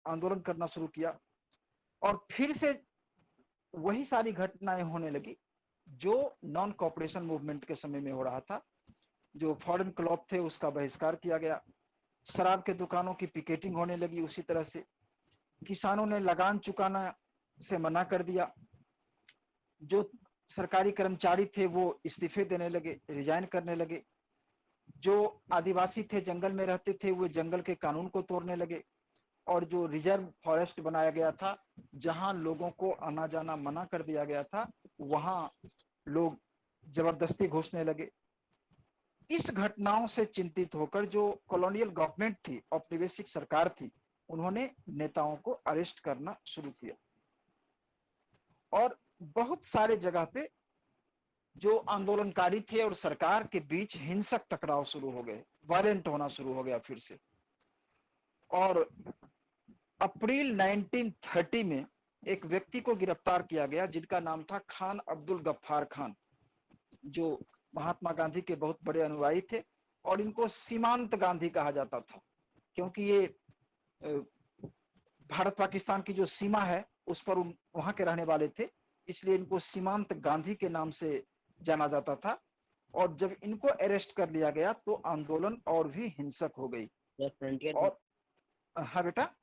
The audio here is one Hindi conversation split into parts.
आंदोलन करना शुरू किया और फिर से वही सारी घटनाएं होने लगी जो नॉन कॉपरेशन मूवमेंट के समय में हो रहा था। जो फॉरेन क्लब थे उसका बहिष्कार किया गया, शराब के दुकानों की पिकेटिंग होने लगी, उसी तरह से किसानों ने लगान चुकाना से मना कर दिया, जो सरकारी कर्मचारी थे वो इस्तीफे देने लगे, रिजाइन करने लगे, जो आदिवासी थे जंगल में रहते थे वो जंगल के कानून को तोड़ने लगे, और जो रिजर्व फॉरेस्ट बनाया गया था जहां लोगों को आना जाना मना कर दिया गया था वहां लोग जबरदस्ती घुसने लगे। इस घटनाओं से चिंतित होकर जो कॉलोनियल गवर्नमेंट थी, औपनिवेशिक सरकार थी, उन्होंने नेताओं को अरेस्ट करना शुरू किया और बहुत सारे जगह पे जो आंदोलनकारी थे और सरकार के बीच हिंसक टकराव शुरू हो गए, वायलेंट होना शुरू हो गया फिर से। और अप्रैल 1930 में एक व्यक्ति को गिरफ्तार किया गया जिनका नाम था खान अब्दुल गफ्फार खान, जो महात्मा गांधी के बहुत बड़े अनुयायी थे और इनको सीमांत गांधी कहा जाता था, क्योंकि ये भारत पाकिस्तान की जो सीमा है उस पर वहां के रहने वाले थे, इसलिए इनको सीमांत गांधी के नाम से जाना जाता था। और जब इनको अरेस्ट कर लिया गया तो आंदोलन और भी हिंसक हो गई। फ्रंटियर और हाँ बेटा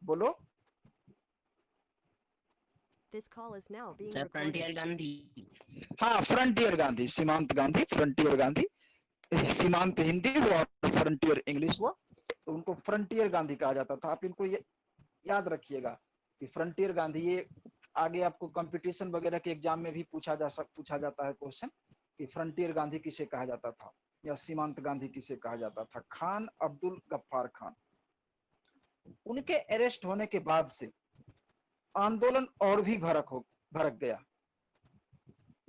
बोलो। This call is now being frontier recorded. Gandhi. हाँ, फ्रंटियर गांधी, सीमांत गांधी, फ्रंटियर गांधी, सीमांत हिंदी और फ्रंटियर इंग्लिश हुआ, तो उनको फ्रंटियर गांधी कहा जाता था। आप इनको ये याद रखिएगा कि फ्रंटियर गांधी, ये आगे आपको कंपटीशन वगैरह के एग्जाम में भी पूछा जाता है क्वेश्चन कि फ्रंटियर गांधी किसे कहा जाता था या सीमांत गांधी किसे कहा जाता था। खान अब्दुल गफ्फार खान, उनके अरेस्ट होने के बाद से आंदोलन और भी भड़क गया।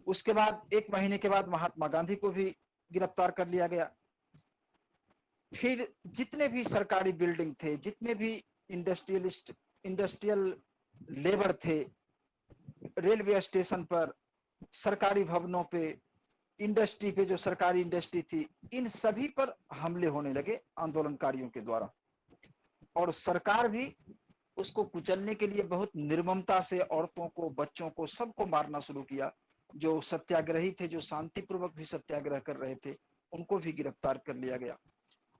उसके बाद 1 महीने के बाद महात्मा गांधी को भी गिरफ्तार कर लिया गया। फिर जितने भी सरकारी बिल्डिंग थे, जितने भी इंडस्ट्रियल लेबर थे, रेलवे स्टेशन पर, सरकारी भवनों पे, इंडस्ट्री पे, जो सरकारी इंडस्ट्री थी, इन सभी पर हमले होने लगे आंदोलनकारियों के द्वारा। और सरकार भी उसको कुचलने के लिए बहुत निर्ममता से औरतों को, बच्चों को, सबको मारना शुरू किया। जो सत्याग्रही थे, जो शांतिपूर्वक भी सत्याग्रह कर रहे थे, उनको भी गिरफ्तार कर लिया गया।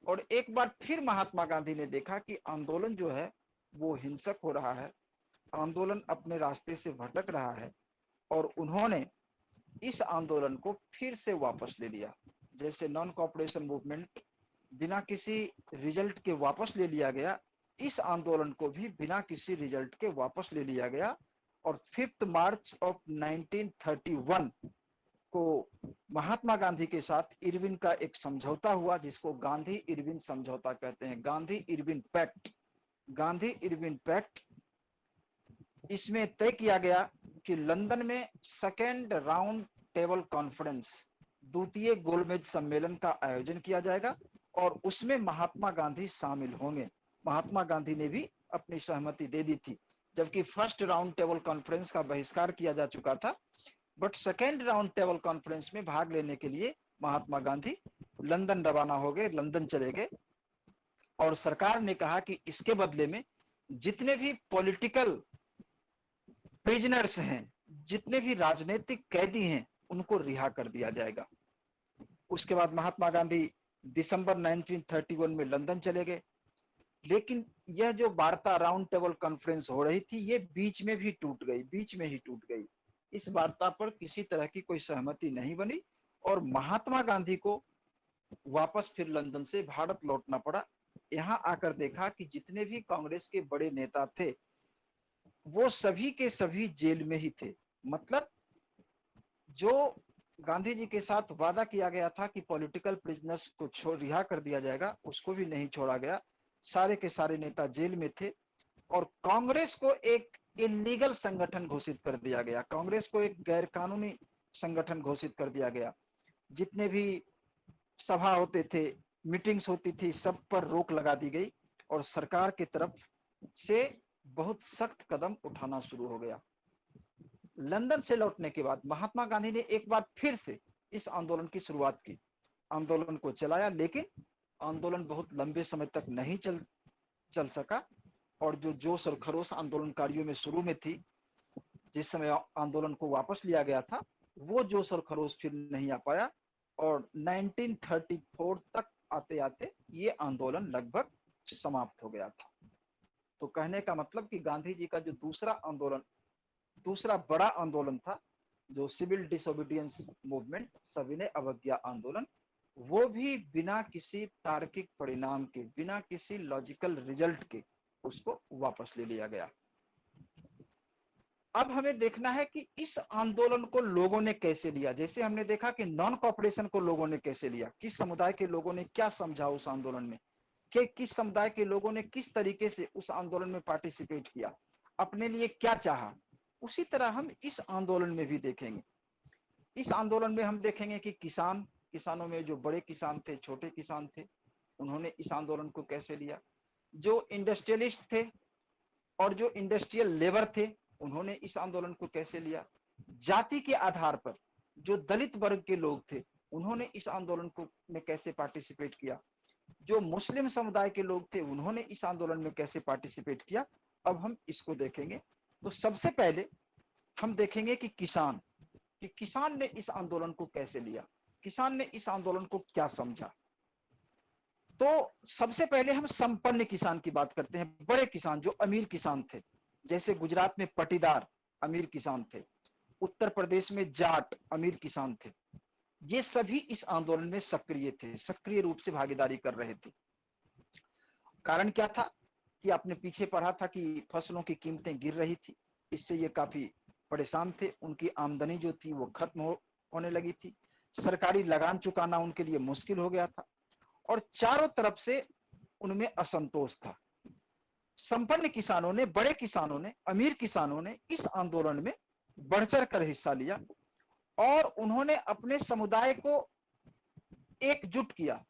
और एक बार फिर महात्मा गांधी ने देखा कि आंदोलन जो है वो हिंसक हो रहा है, आंदोलन अपने रास्ते से भटक रहा है, और उन्होंने इस आंदोलन को फिर से वापस ले लिया। जैसे नॉन कॉपरेशन मूवमेंट बिना किसी रिजल्ट के वापस ले लिया गया, इस आंदोलन को भी बिना किसी रिजल्ट के वापस ले लिया गया। और 5 मार्च ऑफ 1931 को महात्मा गांधी के साथ इरविन का एक समझौता हुआ, जिसको गांधी इरविन समझौता कहते हैं, Gandhi Irwin pact. Gandhi Irwin pact, इसमें तय किया गया कि लंदन में सेकेंड राउंड टेबल कॉन्फ्रेंस, द्वितीय गोलमेज सम्मेलन का आयोजन किया जाएगा और उसमें महात्मा गांधी शामिल होंगे। महात्मा गांधी ने भी अपनी सहमति दे दी थी, जबकि फर्स्ट राउंड टेबल कॉन्फ्रेंस का बहिष्कार किया जा चुका था। But second round table conference में भाग लेने के लिए महात्मा गांधी लंदन रवाना हो गए, लंदन चले गए। और सरकार ने कहा कि इसके बदले में जितने भी पॉलिटिकल प्रिजनर्स हैं, जितने भी राजनीतिक कैदी हैं, उनको रिहा कर दिया जाएगा। उसके बाद महात्मा गांधी दिसंबर 1931 में लंदन चले गए। लेकिन यह जो वार्ता राउंड टेबल कॉन्फ्रेंस हो रही थी, ये बीच में ही टूट गई। इस वार्ता पर किसी तरह की कोई सहमति नहीं बनी और महात्मा गांधी को वापस फिर लंदन से भारत लौटना पड़ा। यहाँ आकर देखा कि जितने भी कांग्रेस के बड़े नेता थे वो सभी के सभी जेल में ही थे। मतलब जो गांधी जी के साथ वादा किया गया था कि पॉलिटिकल प्रिजनर्स को रिहा कर दिया जाएगा, उसको भी नहीं छोड़ा गया। सारे के सारे नेता जेल में थे और कांग्रेस को एक इलीगल संगठन घोषित कर दिया गया, कांग्रेस को एक गैर कानूनी संगठन घोषित कर दिया गया। जितने भी सभा होते थे, मीटिंग्स होती थी, सब पर रोक लगा दी गई और सरकार की तरफ से बहुत सख्त कदम उठाना शुरू हो गया। लंदन से लौटने के बाद महात्मा गांधी ने एक बार फिर से इस आंदोलन की शुरुआत की, आंदोलन को चलाया, लेकिन आंदोलन बहुत लंबे समय तक नहीं चल सका, और जो जोश और खरोश आंदोलनकारियों में शुरू में थी, जिस समय आंदोलन को वापस लिया गया था, वो जोश और खरोश फिर नहीं आ पाया, और 1934 तक आते आते ये आंदोलन लगभग समाप्त हो गया था। तो कहने का मतलब कि गांधी जी का जो दूसरा बड़ा आंदोलन था, जो सिविल डिसोबीडियंस मूवमेंट, सविनय अवज्ञा आंदोलन, वो भी बिना किसी तार्किक परिणाम के, बिना किसी लॉजिकल रिजल्ट के उसको वापस ले लिया गया। अब हमें देखना है कि इस आंदोलन को लोगों ने कैसे लिया। जैसे हमने देखा कि नॉन कॉपरेशन को लोगों ने कैसे लिया, किस समुदाय के लोगों ने क्या समझा उस आंदोलन में, कि किस समुदाय के लोगों ने किस तरीके से उस आंदोलन में पार्टिसिपेट किया, अपने लिए क्या चाहा, उसी तरह हम इस आंदोलन में भी देखेंगे। इस आंदोलन में हम देखेंगे कि किसानों में जो बड़े किसान थे, छोटे किसान थे, उन्होंने इस आंदोलन को कैसे लिया। जो इंडस्ट्रियलिस्ट थे और जो इंडस्ट्रियल लेबर थे, उन्होंने इस आंदोलन को कैसे लिया। जाति के आधार पर जो दलित वर्ग के लोग थे, उन्होंने इस आंदोलन को में कैसे पार्टिसिपेट किया। जो मुस्लिम समुदाय के लोग थे, उन्होंने इस आंदोलन में कैसे पार्टिसिपेट किया। अब हम इसको देखेंगे। तो सबसे पहले हम देखेंगे कि किसान ने इस आंदोलन को कैसे लिया, किसान ने इस आंदोलन को क्या समझा। तो सबसे पहले हम संपन्न किसान की बात करते हैं, बड़े किसान, जो अमीर किसान थे। जैसे गुजरात में पटीदार अमीर किसान थे, उत्तर प्रदेश में जाट अमीर किसान थे। ये सभी इस आंदोलन में सक्रिय थे, सक्रिय रूप से भागीदारी कर रहे थे। कारण क्या था कि आपने पीछे पढ़ा था कि फसलों की कीमतें गिर रही थी, इससे ये काफी परेशान थे। उनकी आमदनी जो थी वो खत्म होने लगी थी, सरकारी लगान चुकाना उनके लिए मुश्किल हो गया था, और चारों तरफ से उनमें असंतोष था। संपन्न किसानों ने, बड़े किसानों ने, अमीर किसानों ने इस आंदोलन में बढ़ चढ़ कर हिस्सा लिया, और उन्होंने अपने समुदाय को एकजुट किया।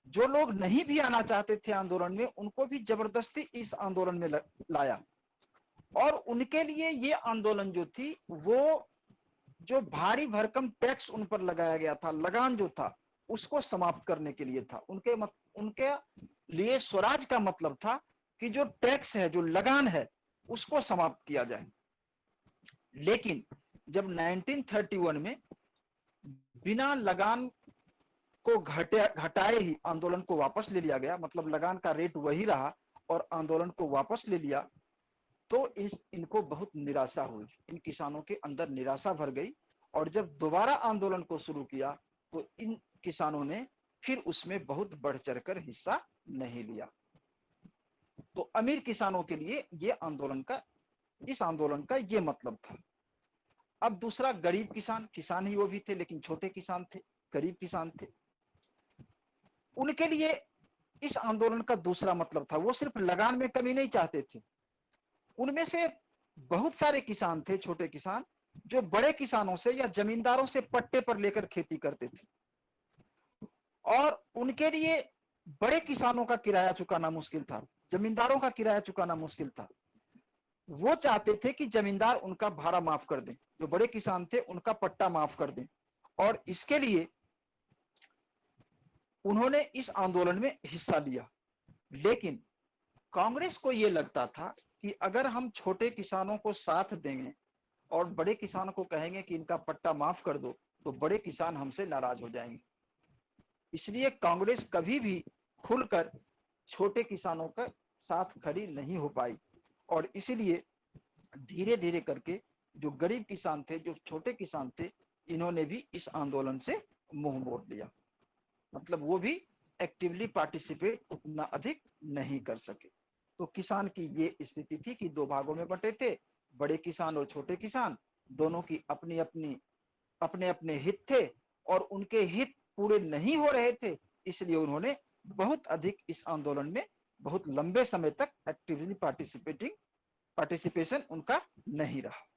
जो लोग नहीं भी आना चाहते थे आंदोलन में, उनको भी जबरदस्ती इस आंदोलन में लाया। और उनके लिए ये आंदोलन जो थी, वो जो भारी भरकम टैक्स उन पर लगाया गया था, लगान जो था, उसको समाप्त करने के लिए था। उनके लिए स्वराज का मतलब था कि जो टैक्स है, जो लगान है, उसको समाप्त किया जाए। लेकिन जब 1931 में बिना लगान को घटाए ही आंदोलन को वापस ले लिया गया, मतलब लगान का रेट वही रहा और आंदोलन को वापस ले लिया, तो इनको बहुत निराशा हुई, इन किसानों के अंदर निराशा भर गई। और जब दोबारा आंदोलन को शुरू किया, तो इन किसानों ने फिर उसमें बहुत बढ़ चढ़कर हिस्सा नहीं लिया। तो अमीर किसानों के लिए इस आंदोलन का ये मतलब था। अब दूसरा, गरीब किसान ही वो भी थे, लेकिन छोटे किसान थे, गरीब किसान थे। उनके लिए इस आंदोलन का दूसरा मतलब था, वो सिर्फ लगान में कमी नहीं चाहते थे। उनमें से बहुत सारे किसान थे, छोटे किसान, जो बड़े किसानों से या जमींदारों से पट्टे पर लेकर खेती करते थे, और उनके लिए बड़े किसानों का किराया चुकाना मुश्किल था, जमींदारों का किराया चुकाना मुश्किल था। वो चाहते थे कि जमींदार उनका भाड़ा माफ कर दें, जो बड़े किसान थे उनका पट्टा माफ कर दें, और इसके लिए उन्होंने इस आंदोलन में हिस्सा लिया। लेकिन कांग्रेस को यह लगता था कि अगर हम छोटे किसानों को साथ देंगे और बड़े किसानों को कहेंगे कि इनका पट्टा माफ कर दो, तो बड़े किसान हमसे नाराज हो जाएंगे। इसलिए कांग्रेस कभी भी खुलकर छोटे किसानों का साथ खड़ी नहीं हो पाई, और इसीलिए धीरे धीरे करके जो गरीब किसान थे, जो छोटे किसान थे, इन्होंने भी इस आंदोलन से मुंह मोड़ लिया। मतलब वो भी एक्टिवली पार्टिसिपेट उतना अधिक नहीं कर सके। तो किसान की ये स्थिति थी कि दो भागों में बंटे थे, बड़े किसान और छोटे किसान, दोनों की अपने अपने हित थे, और उनके हित पूरे नहीं हो रहे थे, इसलिए उन्होंने बहुत अधिक इस आंदोलन में बहुत लंबे समय तक एक्टिवली पार्टिसिपेशन उनका नहीं रहा।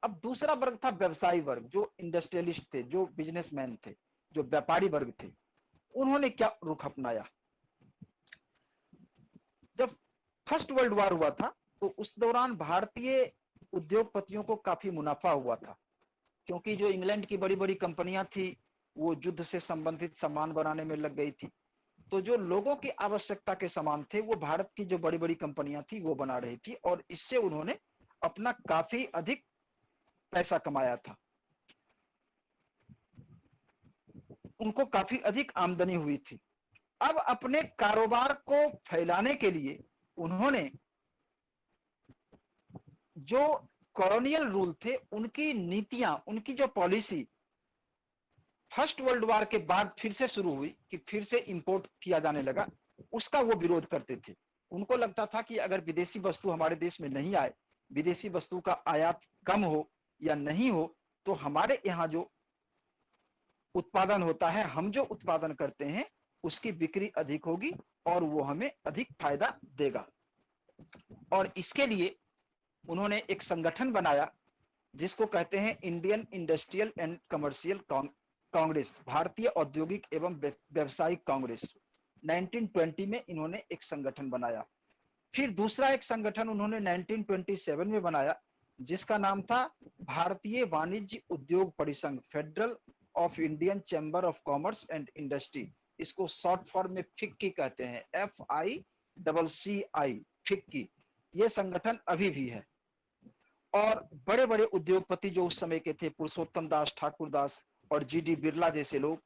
अब दूसरा वर्ग था व्यवसायी वर्ग, जो इंडस्ट्रियलिस्ट थे, जो बिजनेसमैन थे, जो व्यापारी वर्ग थे। उन्होंने क्या रुख अपनाया। जब फर्स्ट वर्ल्ड वॉर हुआ था, तो उस दौरान भारतीय उद्योगपतियों को काफी मुनाफा हुआ था, क्योंकि जो इंग्लैंड की बड़ी बड़ी कंपनियां थी, वो युद्ध से संबंधित सामान बनाने में लग गई थी। तो जो लोगों की आवश्यकता के सामान थे वो भारत की जो बड़ी बड़ी कंपनियां थी वो बना रही थी, और इससे उन्होंने अपना काफी अधिक पैसा कमाया था, उनको काफी अधिक आमदनी हुई थी। अब अपने कारोबार को फैलाने के लिए उन्होंने जो कॉलोनियल रूल थे उनकी नीतियां, उनकी जो पॉलिसी फर्स्ट वर्ल्ड वॉर के बाद फिर से शुरू हुई कि फिर से इंपोर्ट किया जाने लगा, उसका वो विरोध करते थे। उनको लगता था कि अगर विदेशी वस्तु हमारे देश में नहीं आए, विदेशी वस्तु का आयात कम हो या नहीं हो, तो हमारे यहाँ जो उत्पादन होता है, हम जो उत्पादन करते हैं उसकी बिक्री अधिक होगी और वो हमें अधिक फायदा देगा। और इसके लिए उन्होंने एक संगठन बनाया जिसको कहते हैं Indian industrial and commercial Congress, भारतीय औद्योगिक एवं व्यवसायिक कांग्रेस। 1920 में इन्होंने एक संगठन बनाया। फिर दूसरा एक संगठन उन्होंने 1927 में बनाया जिसका नाम था भारतीय वाणिज्य उद्योग परिसंघ, federal of Indian chamber of commerce and industry. इसको शॉर्ट फॉर्म में फिक्की कहते हैं, FICCI, फिक्की। ये संगठन अभी भी है। और बड़े बड़े उद्योगपति जो उस समय के थे, पुरुषोत्तम दास, ठाकुर दास और GD बिरला जैसे लोग,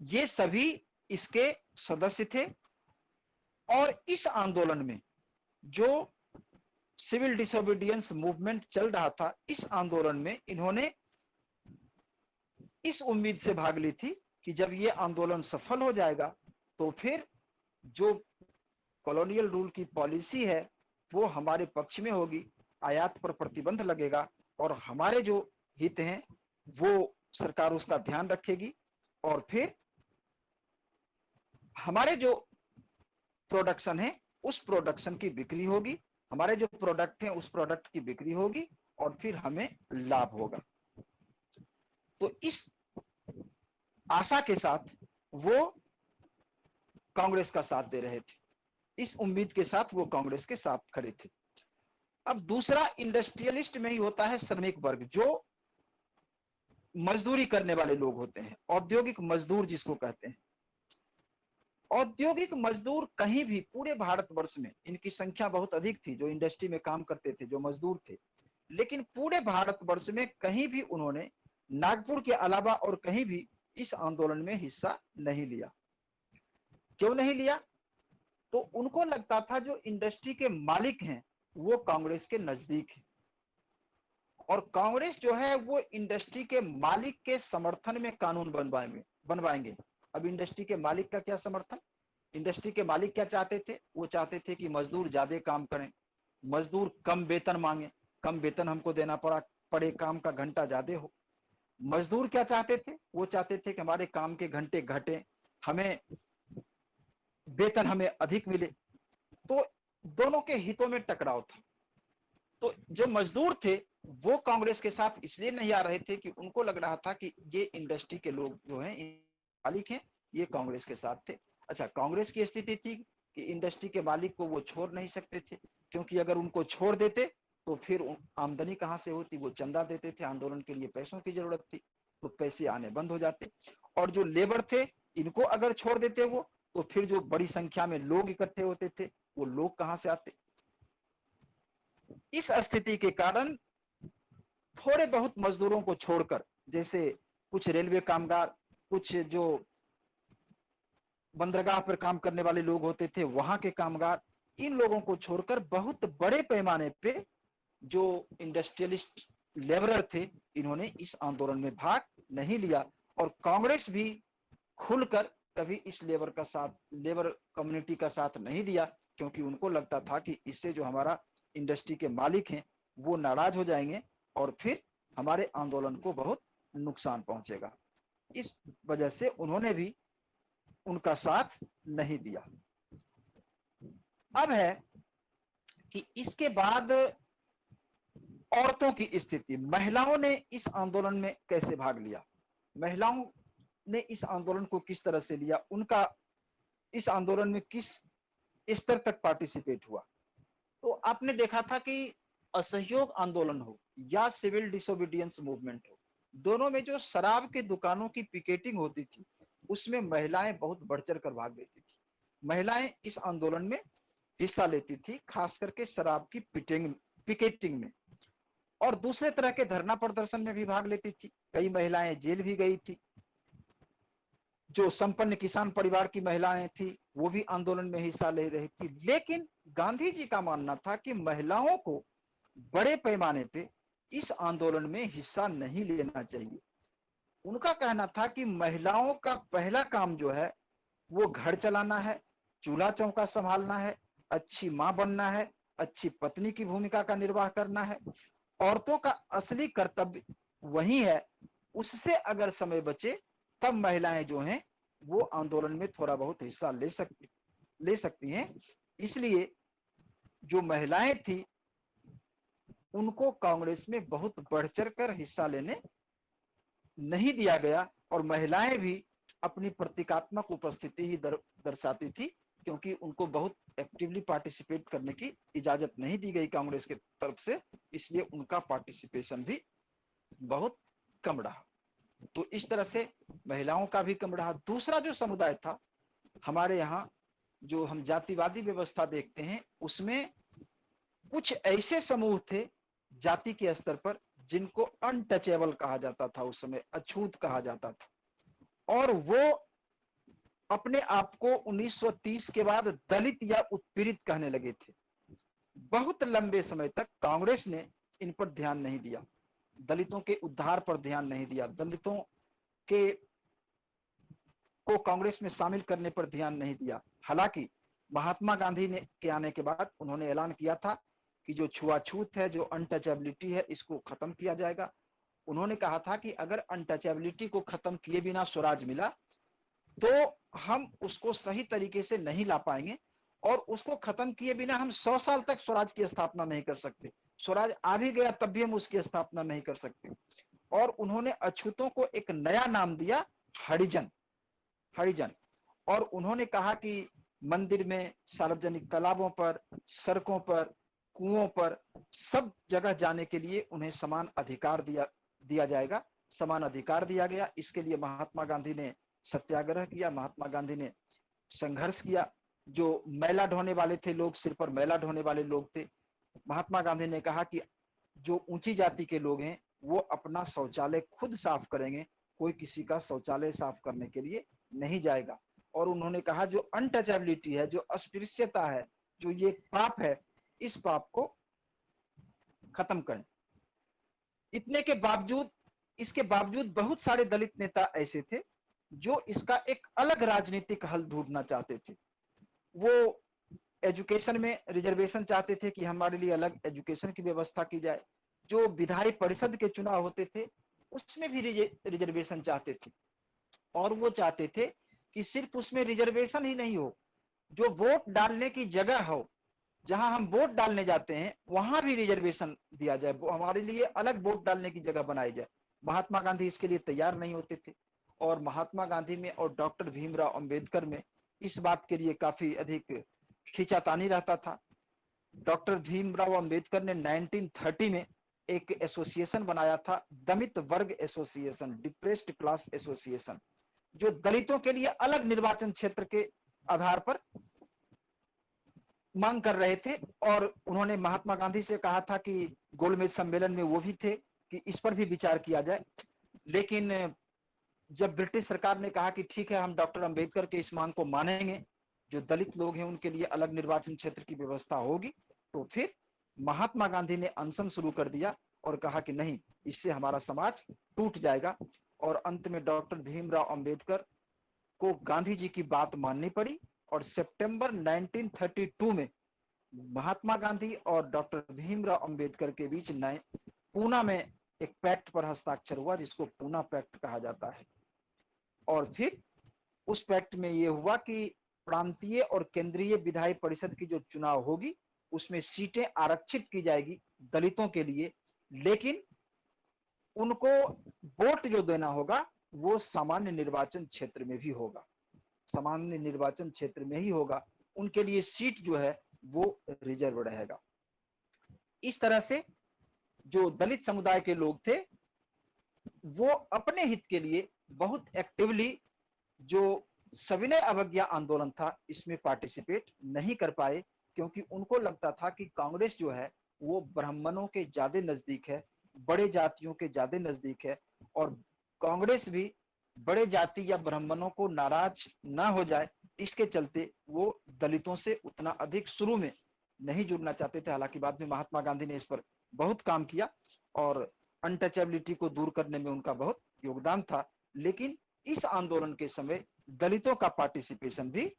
ये सभी इसके सदस्य थे। और इस आंदोलन में जो सिविल डिसोबीडियंस मूवमेंट चल रहा था, इस आंदोलन में इन्होंने इस उम्मीद से भाग ली थी कि जब ये आंदोलन सफल हो जाएगा तो फिर जो कॉलोनियल रूल की पॉलिसी है वो हमारे पक्ष में होगी, आयात पर प्रतिबंध लगेगा और हमारे जो हित हैं वो सरकार उसका ध्यान रखेगी, और फिर हमारे जो प्रोडक्शन है उस प्रोडक्शन की बिक्री होगी, हमारे जो प्रोडक्ट हैं उस प्रोडक्ट की बिक्री होगी और फिर हमें लाभ होगा। तो इस आशा के साथ वो कांग्रेस का साथ दे रहे थे, इस उम्मीद के साथ वो कांग्रेस के साथ खड़े थे। अब दूसरा इंडस्ट्रियलिस्ट में ही होता है श्रमिक वर्ग, जो मजदूरी करने वाले लोग होते हैं, औद्योगिक मजदूर जिसको कहते हैं। औद्योगिक मजदूर कहीं भी पूरे भारतवर्ष में इनकी संख्या बहुत अधिक थी, जो इंडस्ट्री में काम करते थे, जो मजदूर थे, लेकिन पूरे भारतवर्ष में कहीं भी उन्होंने नागपुर के अलावा और कहीं भी इस आंदोलन में हिस्सा नहीं लिया। क्यों नहीं लिया? तो उनको लगता था जो इंडस्ट्री के मालिक हैं वो कांग्रेस के नजदीक है, और कांग्रेस जो है वो इंडस्ट्री के मालिक के समर्थन में कानून बनवाएंगे। अब इंडस्ट्री के मालिक का क्या समर्थन? इंडस्ट्री के मालिक क्या चाहते थे? वो चाहते थे कि मजदूर ज्यादा काम करें, मजदूर कम वेतन मांगे, कम वेतन हमको देना पड़े, काम का घंटा ज्यादा हो। मजदूर क्या चाहते थे? वो चाहते थे कि हमारे काम के घंटे घटे, हमें वेतन हमें अधिक मिले। तो दोनों के हितों में टकराव था। तो जो मजदूर थे वो कांग्रेस के साथ इसलिए नहीं आ रहे थे कि उनको लग रहा था कि ये इंडस्ट्री के लोग जो हैं मालिक हैं, ये कांग्रेस के साथ थे। अच्छा, कांग्रेस की स्थिति थी कि इंडस्ट्री के मालिक को वो छोड़ नहीं सकते थे, क्योंकि अगर उनको छोड़ देते तो फिर आमदनी कहां से होती? वो चंदा देते थे, आंदोलन के लिए पैसों की जरूरत थी, तो पैसे आने बंद हो जाते। और जो लेबर थे इनको अगर छोड़ देते वो, तो फिर जो बड़ी संख्या में लोग इकट्ठे होते थे वो लोग कहां से आते? इस स्थिति के कारण थोड़े बहुत मजदूरों को छोड़कर, जैसे कुछ रेलवे कामगार, कुछ जो बंदरगाह पर काम करने वाले लोग होते थे वहां के कामगार, इन लोगों को छोड़कर बहुत बड़े पैमाने पे जो इंडस्ट्रियलिस्ट लेबरर थे इन्होंने इस आंदोलन में भाग नहीं लिया। और कांग्रेस भी खुलकर कभी इस लेबर कम्युनिटी का साथ नहीं दिया, क्योंकि उनको लगता था कि इससे जो हमारा इंडस्ट्री के मालिक हैं वो नाराज हो जाएंगे और फिर हमारे आंदोलन को बहुत नुकसान पहुंचेगा। इस वजह से उन्होंने भी उनका साथ नहीं दिया। अब है कि इसके बाद औरतों की स्थिति, महिलाओं ने इस आंदोलन में कैसे भाग लिया, महिलाओं ने इस आंदोलन को किस तरह से लिया, उनका इस आंदोलन में किस स्तर तक पार्टिसिपेट हुआ। तो आपने देखा था कि असहयोग आंदोलन हो या सिविल डिसोबीडियंस मूवमेंट हो, दोनों में जो शराब की दुकानों की पिकेटिंग होती थी उसमें महिलाएं बहुत बढ़ चढ़ कर भाग लेती थी। महिलाएं इस आंदोलन में हिस्सा लेती थी, खास करके शराब की पिकेटिंग में, और दूसरे तरह के धरना प्रदर्शन में भी भाग लेती थी। कई महिलाएं जेल भी गई थी। जो संपन्न किसान परिवार की महिलाएं थी वो भी आंदोलन में हिस्सा ले रही थी। लेकिन गांधी जी का मानना था कि महिलाओं को बड़े पैमाने पे इस आंदोलन में हिस्सा नहीं लेना चाहिए। उनका कहना था कि महिलाओं का पहला काम जो है वो घर चलाना है, चूल्हा चौका संभालना है, अच्छी मां बनना है, अच्छी पत्नी की भूमिका का निर्वाह करना है। औरतों का असली कर्तव्य वही है। उससे अगर समय बचे तब महिलाएं जो हैं वो आंदोलन में थोड़ा बहुत हिस्सा ले सकती हैं। इसलिए जो महिलाएं थी उनको कांग्रेस में बहुत बढ़ चढ़ कर हिस्सा लेने नहीं दिया गया, और महिलाएं भी अपनी प्रतीकात्मक उपस्थिति ही दर्शाती थी, क्योंकि उनको बहुत एक्टिवली पार्टिसिपेट करने की इजाजत नहीं दी गई कांग्रेस की तरफ से, इसलिए उनका पार्टिसिपेशन भी बहुत कम रहा। तो इस तरह से महिलाओं का भी कम रहा। दूसरा जो समुदाय था हमारे यहाँ, जो हम जातिवादी व्यवस्था देखते हैं, उसमें कुछ ऐसे समूह थे जाति के स्तर पर जिनको अनटचेबल कहा जाता था, उस समय अछूत कहा जाता था, और वो अपने आप को 1930 के बाद दलित या उत्पीड़ित कहने लगे थे। बहुत लंबे समय तक कांग्रेस ने इन पर ध्यान नहीं दिया, दलितों के उद्धार पर ध्यान नहीं दिया, दलितों के को कांग्रेस में शामिल करने पर ध्यान नहीं दिया। हालांकि महात्मा गांधी ने के आने के बाद उन्होंने ऐलान किया था कि जो छुआछूत है, जो अनटचेबिलिटी है, इसको खत्म किया जाएगा। उन्होंने कहा था कि अगर अनटचेबिलिटी को खत्म किए बिना स्वराज मिला तो हम उसको सही तरीके से नहीं ला पाएंगे, और उसको खत्म किए बिना हम 100 साल तक स्वराज की स्थापना नहीं कर सकते। स्वराज आ भी गया तब भी हम उसकी स्थापना नहीं कर सकते। और उन्होंने अछूतों को एक नया नाम दिया, हरिजन। हरिजन। और उन्होंने कहा कि मंदिर में, सार्वजनिक तालाबों पर, सड़कों पर, कुओं पर, सब जगह जाने के लिए उन्हें समान अधिकार दिया जाएगा। समान अधिकार दिया गया। इसके लिए महात्मा गांधी ने सत्याग्रह किया, महात्मा गांधी ने संघर्ष किया। जो मैला ढोने वाले थे लोग, सिर पर मैला ढोने वाले लोग थे, महात्मा गांधी ने कहा कि जो ऊंची जाति के लोग हैं वो अपना शौचालय खुद साफ करेंगे, कोई किसी का शौचालय साफ करने के लिए नहीं जाएगा। और उन्होंने कहा जो अनटचेबिलिटी है, जो अस्पृश्यता है, जो ये पाप है, इस पाप को खत्म करें। इतने के बावजूद, इसके बावजूद बहुत सारे दलित नेता ऐसे थे जो इसका एक अलग राजनीतिक हल ढूंढना चाहते थे। वो एजुकेशन में रिजर्वेशन चाहते थे कि हमारे लिए अलग एजुकेशन की व्यवस्था की जाए। जो विधायी परिषद के चुनाव होते थे उसमें भी रिजर्वेशन चाहते थे, और वो चाहते थे कि सिर्फ उसमें रिजर्वेशन ही नहीं हो, जो वोट डालने की जगह हो, जहां हम वोट डालने जाते हैं वहां भी रिजर्वेशन दिया जाए, हमारे लिए अलग वोट डालने की जगह बनाई जाए। महात्मा गांधी इसके लिए तैयार नहीं होते थे, और महात्मा गांधी में और डॉक्टर भीमराव अंबेडकर में इस बात के लिए काफी अधिक खींचातानी रहता था। डॉक्टर भीमराव अंबेडकर ने 1930 में एक एसोसिएशन बनाया था, दलित वर्ग एसोसिएशन, डिप्रेस्ड क्लास एसोसिएशन, जो दलितों के लिए अलग निर्वाचन क्षेत्र के आधार पर मांग कर रहे थे। और उन्होंने महात्मा गांधी से कहा था कि गोलमेज सम्मेलन में वो भी थे कि इस पर भी विचार किया जाए। लेकिन जब ब्रिटिश सरकार ने कहा कि ठीक है, हम डॉक्टर अंबेडकर के इस मांग को मानेंगे, जो दलित लोग हैं उनके लिए अलग निर्वाचन क्षेत्र की व्यवस्था होगी, तो फिर महात्मा गांधी ने अनशन शुरू कर दिया और कहा कि नहीं, इससे हमारा समाज टूट जाएगा। और अंत में डॉक्टर भीमराव अंबेडकर को गांधी जी की बात माननी पड़ी, और सितंबर 1932 में महात्मा गांधी और डॉक्टर भीमराव अंबेडकर के बीच पूना में एक पैक्ट पर हस्ताक्षर हुआ, जिसको पूना पैक्ट कहा जाता है। और फिर उस पैक्ट में यह हुआ कि प्रांतीय और केंद्रीय विधायी परिषद की जो चुनाव होगी उसमें सीटें आरक्षित की जाएगी दलितों के लिए, लेकिन उनको वोट जो देना होगा वो सामान्य निर्वाचन क्षेत्र में भी होगा, सामान्य निर्वाचन क्षेत्र में ही होगा। उनके लिए सीट जो है वो रिजर्व रहेगा। इस तरह से जो दलित समुदाय के लोग थे वो अपने हित के लिए बहुत एक्टिवली जो सविनय अवज्ञा आंदोलन था, इसमें पार्टिसिपेट नहीं कर पाए क्योंकि उनको लगता था कि कांग्रेस जो है वो ब्राह्मणों के ज्यादा नजदीक है, बड़े जातियों के ज्यादा नजदीक है, और कांग्रेस भी बड़े जाति या ब्राह्मणों को नाराज ना हो जाए, इसके चलते वो दलितों से उतना अधिक शुरू में नहीं जुड़ना चाहते थे। हालांकि बाद में महात्मा गांधी ने इस पर बहुत काम किया और अनटचेबिलिटी को दूर करने में उनका बहुत योगदान था, लेकिन इस आंदोलन के समय दलितों का पार्टिसिपेशन भी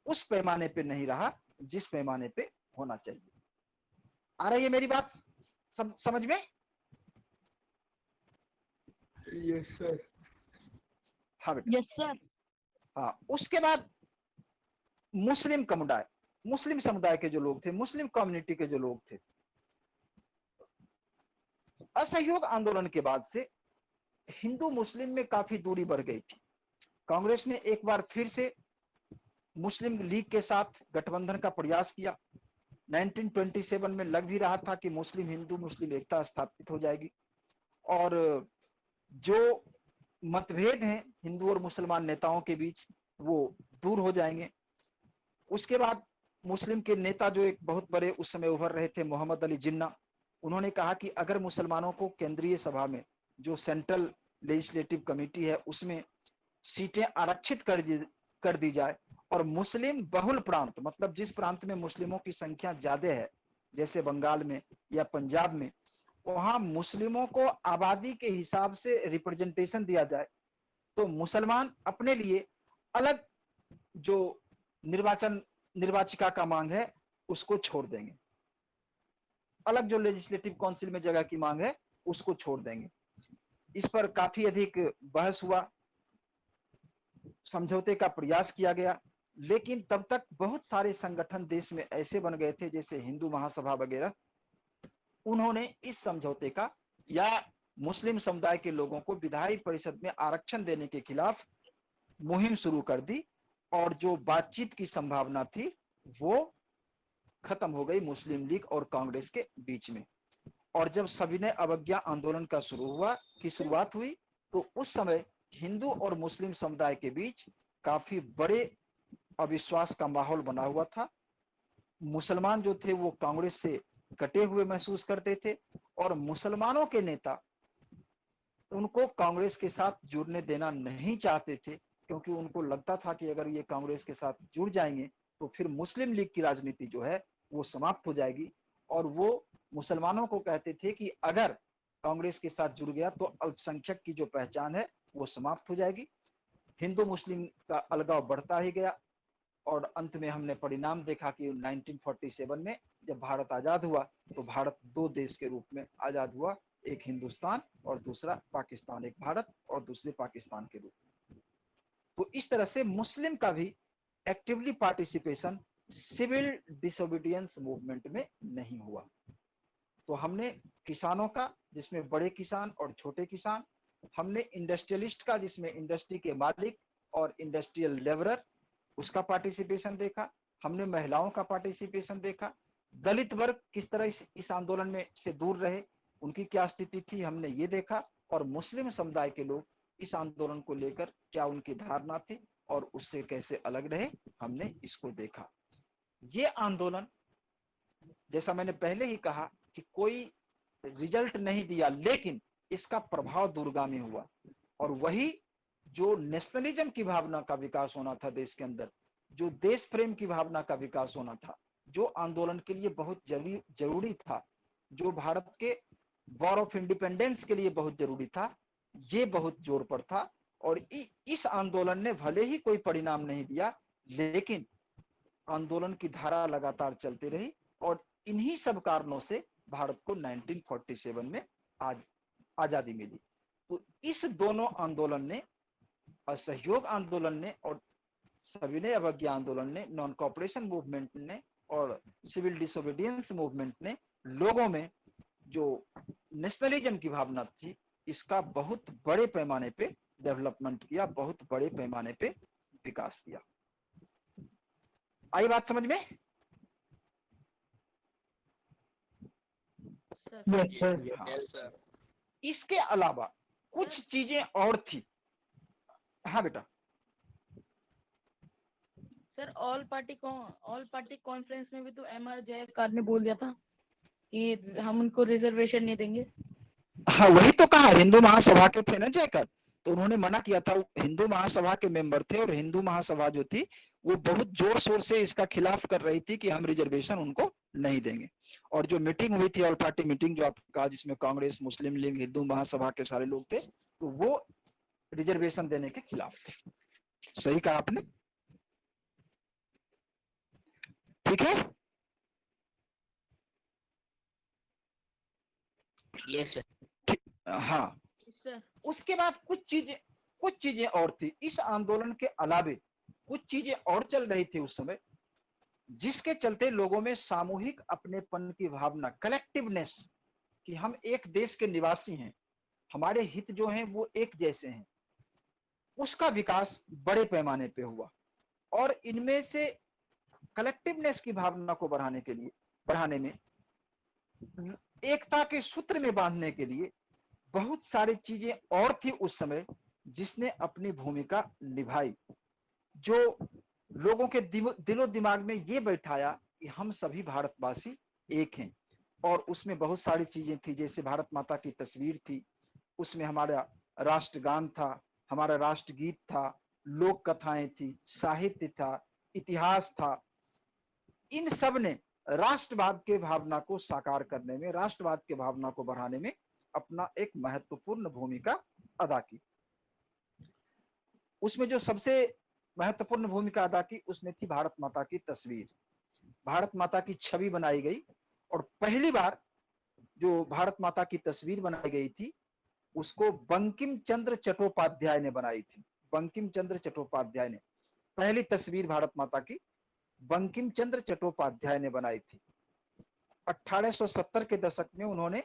उस पैमाने पे नहीं रहा जिस पैमाने पे होना चाहिए। आ रही है मेरी बात समझ में? Yes sir. हाँ बेटा। Yes sir. हाँ, उसके बाद मुस्लिम समुदाय के जो लोग थे, मुस्लिम कम्युनिटी के जो लोग थे, असहयोग आंदोलन के बाद से हिंदू मुस्लिम में काफी दूरी बढ़ गई थी। कांग्रेस ने एक बार फिर से मुस्लिम लीग के साथ गठबंधन का प्रयास किया। 1927 में लग भी रहा था कि मुस्लिम हिंदू मुस्लिम एकता स्थापित हो जाएगी और जो मतभेद हैं हिंदू और मुसलमान नेताओं के बीच वो दूर हो जाएंगे। उसके बाद मुस्लिम के नेता जो एक बहुत बड़े उस समय उभर रहे थे, मोहम्मद अली जिन्ना, उन्होंने कहा कि अगर मुसलमानों को केंद्रीय सभा में जो सेंट्रल लेजिस्लेटिव कमेटी है उसमें सीटें आरक्षित कर दी जाए और मुस्लिम बहुल प्रांत, मतलब जिस प्रांत में मुस्लिमों की संख्या ज्यादा है जैसे बंगाल में या पंजाब में, वहां मुस्लिमों को आबादी के हिसाब से रिप्रेजेंटेशन दिया जाए तो मुसलमान अपने लिए अलग जो निर्वाचिका का मांग है उसको छोड़ देंगे, अलग जो लेजिस्लेटिव काउंसिल में जगह की मांग है उसको छोड़ देंगे। इस पर काफी अधिक बहस हुआ, समझौते का प्रयास किया गया, लेकिन तब तक बहुत सारे संगठन देश में ऐसे बन गए थे जैसे हिंदू महासभा वगैरह, उन्होंने इस समझौते का या मुस्लिम समुदाय के लोगों को विधायी परिषद में आरक्षण देने के खिलाफ मुहिम शुरू कर दी और जो बातचीत की संभावना थी वो खत्म हो गई मुस्लिम लीग और कांग्रेस के बीच में। और जब सविनय अवज्ञा आंदोलन का शुरुआत हुई तो उस समय हिंदू और मुस्लिम समुदाय के बीच काफी बड़े अविश्वास का माहौल बना हुआ था। मुसलमान जो थे वो कांग्रेस से कटे हुए महसूस करते थे और मुसलमानों के नेता उनको कांग्रेस के साथ जुड़ने देना नहीं चाहते थे क्योंकि उनको लगता था कि अगर ये कांग्रेस के साथ जुड़ जाएंगे तो फिर मुस्लिम लीग की राजनीति जो है वो समाप्त हो जाएगी। और वो मुसलमानों को कहते थे कि अगर कांग्रेस के साथ जुड़ गया तो अल्पसंख्यक की जो पहचान है वो समाप्त हो जाएगी। हिंदू मुस्लिम का अलगाव बढ़ता ही गया और अंत में हमने परिणाम देखा कि 1947 में जब भारत आजाद हुआ तो भारत दो देश के रूप में आजाद हुआ, एक हिंदुस्तान और दूसरा पाकिस्तान, एक भारत और दूसरे पाकिस्तान के रूप में। तो इस तरह से मुस्लिम का भी actively participation civil disobedience movement में नहीं हुआ। तो हमने किसानों का जिसमें बड़े किसान और छोटे किसान, हमने इंडस्ट्रियलिस्ट का जिसमें इंडस्ट्री के मालिक और इंडस्ट्रियल लेबरर उसका पार्टिसिपेशन देखा, हमने महिलाओं का पार्टिसिपेशन देखा, दलित वर्ग किस तरह इस आंदोलन में से दूर रहे, उनकी क्या स्थिति थी हमने ये देखा, और मुस्लिम समुदाय के लोग इस आंदोलन को लेकर क्या उनकी धारणा थी और उससे कैसे अलग रहे हमने इसको देखा। ये आंदोलन जैसा मैंने पहले ही कहा कि कोई रिजल्ट नहीं दिया लेकिन इसका प्रभाव दूरगामी हुआ और वही जो नेशनलिज्म की भावना का विकास होना था देश के अंदर, जो देश प्रेम की भावना का विकास होना था, जो आंदोलन के लिए बहुत जरूरी था, जो भारत के वॉर ऑफ इंडिपेंडेंस के लिए बहुत जरूरी था, ये बहुत जोर पर था। और इस आंदोलन ने भले ही कोई परिणाम नहीं दिया लेकिन आंदोलन की धारा लगातार चलती रही और इन्हीं सब कारणों से भारत को 1947 में आज आजादी मिली। तो इस दोनों आंदोलन ने, असहयोग आंदोलन ने और सविनय अवज्ञा आंदोलन ने, नॉन कोऑपरेशन मूवमेंट ने और सिविल डिसोबीडियंस मूवमेंट ने लोगों में जो नेशनलिज्म की भावना थी इसका बहुत बड़े पैमाने पे डेवलपमेंट किया, बहुत बड़े पैमाने पे विकास किया। आई बात समझ में? हाँ। इसके अलावा कुछ चीजें और थी। हाँ बेटा। सर ऑल पार्टी कॉन्फ्रेंस में भी तो MR जयकर ने बोल दिया था कि हम उनको रिजर्वेशन नहीं देंगे। हाँ, वही तो कहा, हिंदू महासभा के थे ना जयकर, तो उन्होंने मना किया था। हिंदू महासभा के मेंबर थे और हिंदू महासभा जो थी वो बहुत जोर शोर से इसका खिलाफ कर रही थी कि हम रिजर्वेशन उनको नहीं देंगे। और जो मीटिंग हुई थी, ऑल पार्टी मीटिंग जो आपने कहा, जिसमें कांग्रेस, मुस्लिम लीग, हिंदू महासभा के सारे लोग थे, तो वो रिजर्वेशन देने के खिलाफ थे। सही कहा आपने, ठीक है। Yes sir. हाँ, सर उसके बाद कुछ चीजें और थी इस आंदोलन के अलावे, कुछ चीजें और चल रही थी उस समय, जिसके चलते लोगों में सामूहिक अपनेपन की भावना, कलेक्टिवनेस, कि हम एक देश के निवासी हैं, हमारे हित जो हैं वो एक जैसे हैं, उसका विकास बड़े पैमाने पे हुआ। और इनमें से कलेक्टिवनेस की भावना को बढ़ाने में, एकता के सूत्र में बांधने के लिए बहुत सारी चीजें और थी उस समय जिसने अपनी भूमिका निभाई, जो लोगों के दिलो दिमाग में ये बैठाया कि हम सभी भारतवासी एक हैं। और उसमें बहुत सारी चीजें थी, जैसे भारत माता की तस्वीर थी, उसमें हमारा राष्ट्रगान था, हमारा राष्ट्रगीत था, लोक कथाएं थी, साहित्य था, इतिहास था। इन सब ने राष्ट्रवाद के भावना को साकार करने में, राष्ट्रवाद के भावना को बढ़ाने में अपना एक महत्वपूर्ण भूमिका अदा की। उसमें जो सबसे महत्वपूर्ण भूमिका अदा की, उसमें थी भारत माता की तस्वीर, भारत माता की छवि बनाई गई। और पहली बार जो भारत माता की तस्वीर बनाई गई थी, उसको बंकिम चंद्र चट्टोपाध्याय ने बनाई थी। बंकिम चंद्र चट्टोपाध्याय ने पहली तस्वीर भारत माता की बंकिम चंद्र चट्टोपाध्याय ने बनाई थी। 1870 के दशक में उन्होंने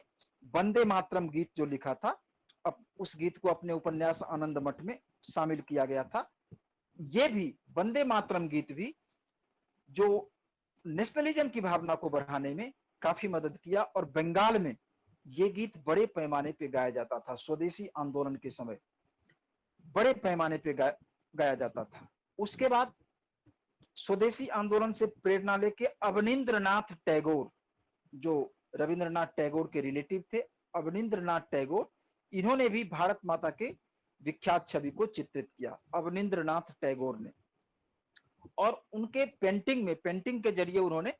वंदे मातरम गीत जो लिखा था, अब उस गीत को अपने उपन्यास आनंद मठ में शामिल किया गया था। ये भी वंदे मातरम गीत भी जो नेशनलिज्म की भावना को बढ़ाने में काफी मदद किया। और बंगाल में ये गीत बड़े पैमाने पे गाया जाता था, स्वदेशी आंदोलन के समय बड़े पैमाने पे गाया जाता था। उसके बाद स्वदेशी आंदोलन से प्रेरणा लेके अवनींद्रनाथ टैगोर, जो रविंद्रनाथ टैगोर के रिलेटिव थे, अवनींद्रनाथ टैगोर, इन्होंने भी भारत माता के विख्यात छवि को चित्रित किया, अवनींद्रनाथ टैगोर ने। और उनके पेंटिंग के जरिए उन्होंने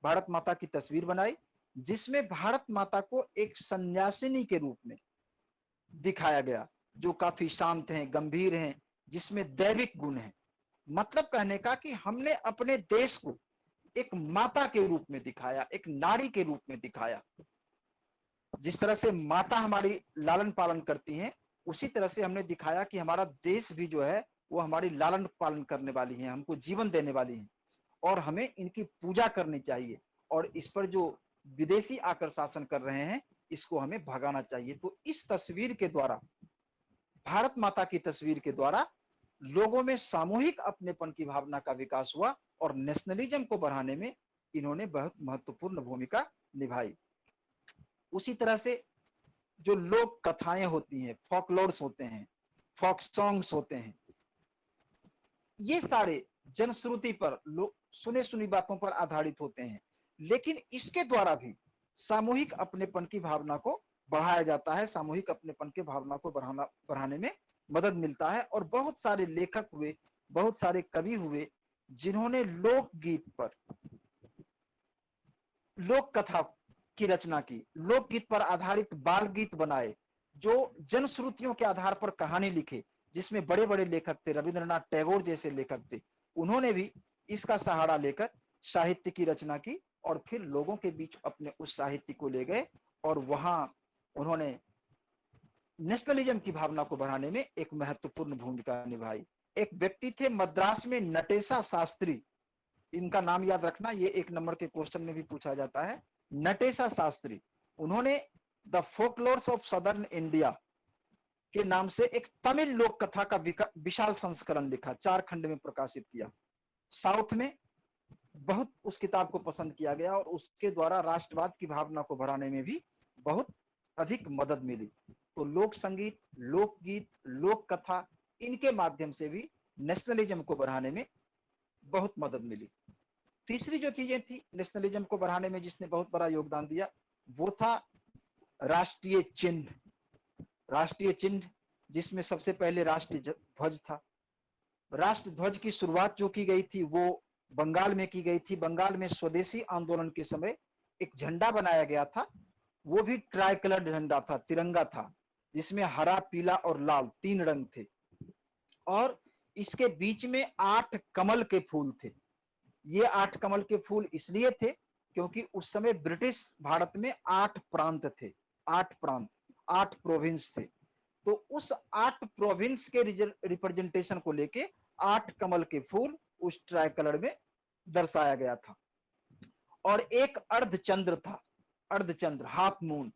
भारत माता की तस्वीर बनाई, जिसमें भारत माता को एक सन्यासिनी के रूप में दिखाया गया, जो काफी शांत हैं, गंभीर हैं, जिसमें दैविक गुण है। मतलब कहने का कि हमने अपने देश को एक माता के रूप में दिखाया, एक नारी के रूप में दिखाया। जिस तरह से माता हमारी लालन पालन करती हैं, उसी तरह से हमने दिखाया कि हमारा देश भी जो है वो हमारी लालन पालन करने वाली है, हमको जीवन देने वाली है, और हमें इनकी पूजा करनी चाहिए। और इस पर जो विदेशी आकर शासन कर रहे हैं, इसको हमें भगाना चाहिए। तो इस तस्वीर के द्वारा, भारत माता की तस्वीर के द्वारा, लोगों में सामूहिक अपनेपन की भावना का विकास हुआ और नेशनलिज्म को बढ़ाने में इन्होंने बहुत महत्वपूर्ण भूमिका निभाई। उसी तरह से जो लोक कथाएं होती हैं, फोकलोर्स होते हैं, फोक सॉन्ग्स होते हैं, ये सारे जनश्रुति पर, लोग सुने सुनी बातों पर आधारित होते हैं, लेकिन इसके द्वारा भी सामूहिक अपनेपन की भावना को बढ़ाया जाता है, सामूहिक अपनेपन की भावना को बढ़ाने में मदद मिलता है। और बहुत सारे लेखक हुए, बहुत सारे कवि हुए, जिन्होंने लोकगीत पर, लोक कथा की रचना की, लोकगीत पर आधारित बाल गीत बनाए, जो जनश्रुतियों के आधार पर कहानी लिखे, जिसमें बड़े बड़े लेखक थे, रविंद्रनाथ टैगोर जैसे लेखक थे। उन्होंने भी इसका सहारा लेकर साहित्य की रचना की और फिर लोगों के बीच अपने उस साहित्य को ले गए और वहां उन्होंने नेशनलिज्म की भावना को बढ़ाने में एक महत्वपूर्ण भूमिका निभाई। एक व्यक्ति थे मद्रास में, नटेशा शास्त्री, इनका नाम याद रखना, ये 1 नंबर के क्वेश्चन में भी पूछा जाता है। नटेशा शास्त्री, उन्होंने the folklores of southern India के नाम से एक तमिल लोक कथा का विशाल संस्करण लिखा, 4 खंड में प्रकाशित किया। साउथ में बहुत उस किताब को पसंद किया गया और उसके द्वारा राष्ट्रवाद की भावना को बढ़ाने में भी बहुत अधिक मदद मिली। तो लोक संगीत, लोकगीत, लोक कथा, इनके माध्यम से भी नेशनलिज्म को बढ़ाने में बहुत मदद मिली। तीसरी जो चीजें थी नेशनलिज्म को बढ़ाने में जिसने बहुत बड़ा योगदान दिया वो था राष्ट्रीय चिन्ह। राष्ट्रीय चिन्ह जिसमें सबसे पहले राष्ट्रीय ध्वज था। राष्ट्र ध्वज की शुरुआत जो की गई थी वो बंगाल में की गई थी। बंगाल में स्वदेशी आंदोलन के समय एक झंडा बनाया गया था, वो भी ट्राई कलर्ड झंडा था, तिरंगा था, जिसमें हरा, पीला और लाल 3 रंग थे और इसके बीच में 8 कमल के फूल थे। ये 8 कमल के फूल इसलिए थे क्योंकि उस समय ब्रिटिश भारत में 8 प्रांत थे, 8 प्रांत, 8 प्रोविंस थे। तो उस 8 प्रोविंस के रिप्रेजेंटेशन को लेके 8 कमल के फूल उस ट्राई कलर में दर्शाया गया था। और एक अर्धचंद्र था, अर्धचंद्र, हाफ मून।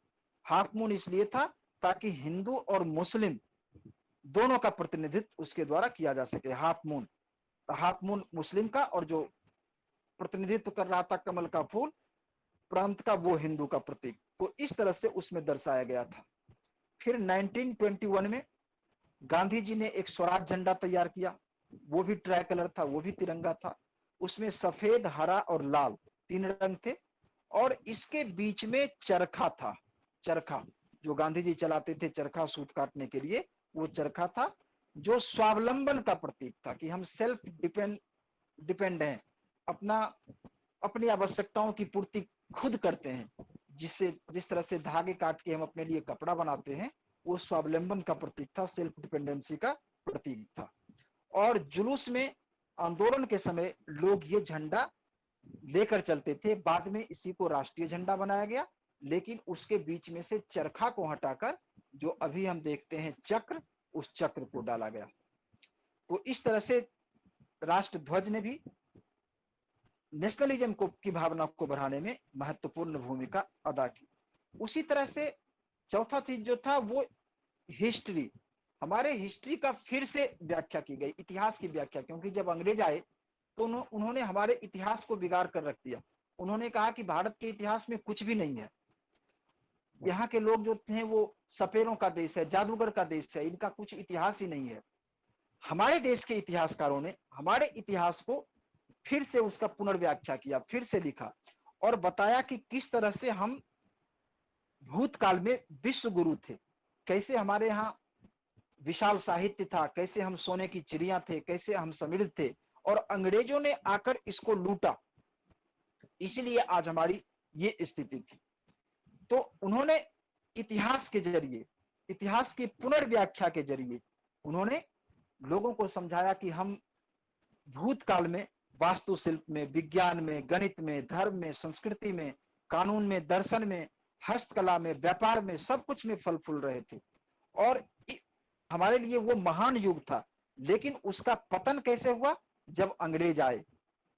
हाफ मून इसलिए था ताकि हिंदू और मुस्लिम दोनों का प्रतिनिधित्व उसके द्वारा किया जा सके। हाफ मून, हाफ मून मुस्लिम का और जो प्रतिनिधित्व कर रहा था कमल का फूल प्रांत का, वो हिंदू का प्रतीक। तो इस तरह से उसमें दर्शाया गया था। फिर 1921 में गांधी जी ने एक स्वराज झंडा तैयार किया, वो भी ट्राई कलर था, वो भी तिरंगा था। उसमें सफेद, हरा और लाल 3 रंग थे और इसके बीच में चरखा था। चरखा जो गांधी जी चलाते थे, चरखा सूत काटने के लिए, वो चरखा था जो स्वावलंबन का प्रतीक था कि हम सेल्फ डिपेंड हैं, अपनी आवश्यकताओं की पूर्ति खुद करते हैं। जिस तरह से धागे काट के हम अपने लिए कपड़ा बनाते हैं, वो स्वावलंबन का प्रतीक था, सेल्फ डिपेंडेंसी का प्रतीक था। और जुलूस में, आंदोलन के समय लोग ये झंडा लेकर चलते थे। बाद में इसी को राष्ट्रीय झंडा बनाया गया, लेकिन उसके बीच में से चरखा को हटाकर जो अभी हम देखते हैं चक्र, उस चक्र को डाला गया। तो इस तरह से राष्ट्र ध्वज ने भी नेशनलिज्म की भावना को बढ़ाने में महत्वपूर्ण भूमिका अदा की। उसी तरह से चौथा चीज जो था वो हिस्ट्री, हमारे हिस्ट्री का फिर से व्याख्या की गई, इतिहास की व्याख्या। क्योंकि जब अंग्रेज आए तो उन्होंने हमारे इतिहास को बिगाड़ कर रख दिया। उन्होंने कहा कि भारत के इतिहास में कुछ भी नहीं है, यहाँ के लोग जो थे वो सपेरों का देश है, जादूगर का देश है, इनका कुछ इतिहास ही नहीं है। हमारे देश के इतिहासकारों ने हमारे इतिहास को फिर से उसका पुनर्व्याख्या किया, फिर से लिखा और बताया कि किस तरह से हम भूतकाल में विश्व गुरु थे, कैसे हमारे यहाँ विशाल साहित्य था, कैसे हम सोने की चिड़िया थे, कैसे हम समृद्ध थे और अंग्रेजों ने आकर इसको लूटा, इसलिए आज हमारी ये स्थिति थी। तो उन्होंने इतिहास के जरिए, इतिहास की पुनर्व्याख्या के जरिए उन्होंने लोगों को समझाया कि हम भूतकाल में वास्तुशिल्प में, विज्ञान में, गणित में, धर्म में, संस्कृति में, कानून में, दर्शन में, हस्तकला में, व्यापार में, सब कुछ में फल फूल रहे थे और हमारे लिए वो महान युग था। लेकिन उसका पतन कैसे हुआ? जब अंग्रेज आए।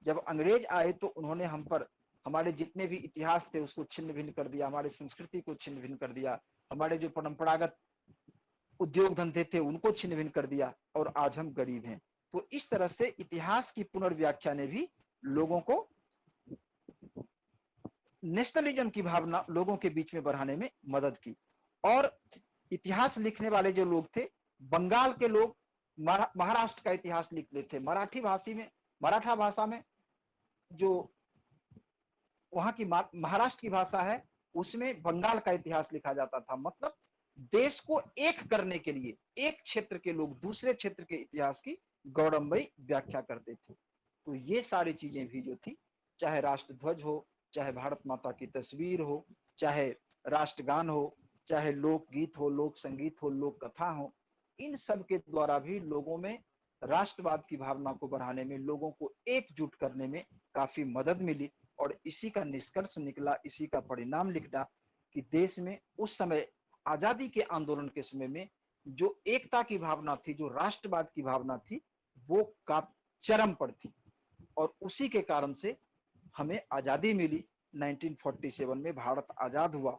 जब अंग्रेज आए तो उन्होंने हम पर हमारे जितने भी इतिहास थे उसको छिन्न भिन्न कर दिया, हमारी संस्कृति को छिन्न भिन्न कर दिया, हमारे जो परंपरागत उद्योग धंधे थे उनको छिन्न भिन्न कर दिया और आज हम गरीब हैं। तो इस तरह से इतिहास की पुनर्व्याख्या ने भी लोगों को नेशनलिज्म की भावना लोगों के बीच में बढ़ाने में मदद की। और इतिहास लिखने वाले जो लोग थे, बंगाल के लोग महाराष्ट्र का इतिहास लिखते थे, मराठा भाषा में जो वहां की महाराष्ट्र की भाषा है उसमें बंगाल का इतिहास लिखा जाता था। मतलब देश को एक करने के लिए एक क्षेत्र के लोग दूसरे क्षेत्र के इतिहास की गौरवमयी व्याख्या करते थे। तो ये सारी चीजें भी जो थी, चाहे राष्ट्र ध्वज हो, चाहे भारत माता की तस्वीर हो, चाहे राष्ट्रगान हो, चाहे लोकगीत हो, लोक संगीत हो, लोक कथा हो, इन सब के द्वारा भी लोगों में राष्ट्रवाद की भावना को बढ़ाने में, लोगों को एकजुट करने में काफी मदद मिली। और इसी का निष्कर्ष निकला, इसी का परिणाम निकला कि देश में उस समय आजादी के आंदोलन के समय में जो एकता की भावना थी, जो राष्ट्रवाद की भावना थी, वो का चरम पर थी और उसी के कारण से हमें आजादी मिली। 1947 में भारत आजाद हुआ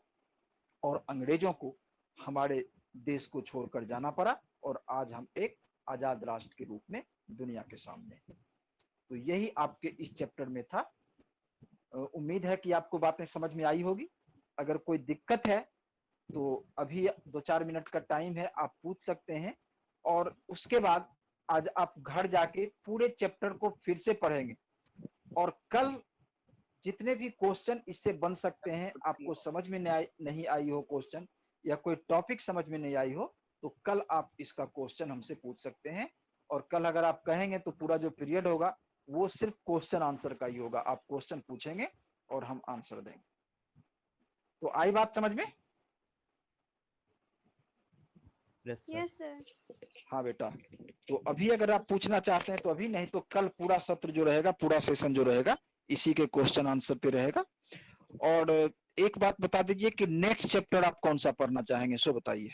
और अंग्रेजों को हमारे देश को छोड़कर जाना पड़ा और आज हम एक आजाद राष्ट्र के रूप में दुनिया के सामने। तो यही आपके इस चैप्टर में था। उम्मीद है कि आपको बातें समझ में आई होगी। अगर कोई दिक्कत है तो अभी 2-4 मिनट का टाइम है, आप पूछ सकते हैं और उसके बाद आज आप घर जाके पूरे चैप्टर को फिर से पढ़ेंगे और कल जितने भी क्वेश्चन इससे बन सकते हैं, आपको समझ में नहीं आई हो क्वेश्चन या कोई टॉपिक समझ में नहीं आई हो, तो कल आप इसका क्वेश्चन हमसे पूछ सकते हैं। और कल अगर आप कहेंगे तो पूरा जो पीरियड होगा वो सिर्फ क्वेश्चन आंसर का ही होगा। आप क्वेश्चन पूछेंगे और हम आंसर देंगे। तो आई बात समझ में? Yes sir. हाँ बेटा, तो अभी अगर आप पूछना चाहते हैं तो अभी, नहीं तो कल पूरा सत्र जो रहेगा, पूरा सेशन जो रहेगा इसी के क्वेश्चन आंसर पे रहेगा। और एक बात बता दीजिए कि नेक्स्ट चैप्टर आप कौन सा पढ़ना चाहेंगे, सो बताइए।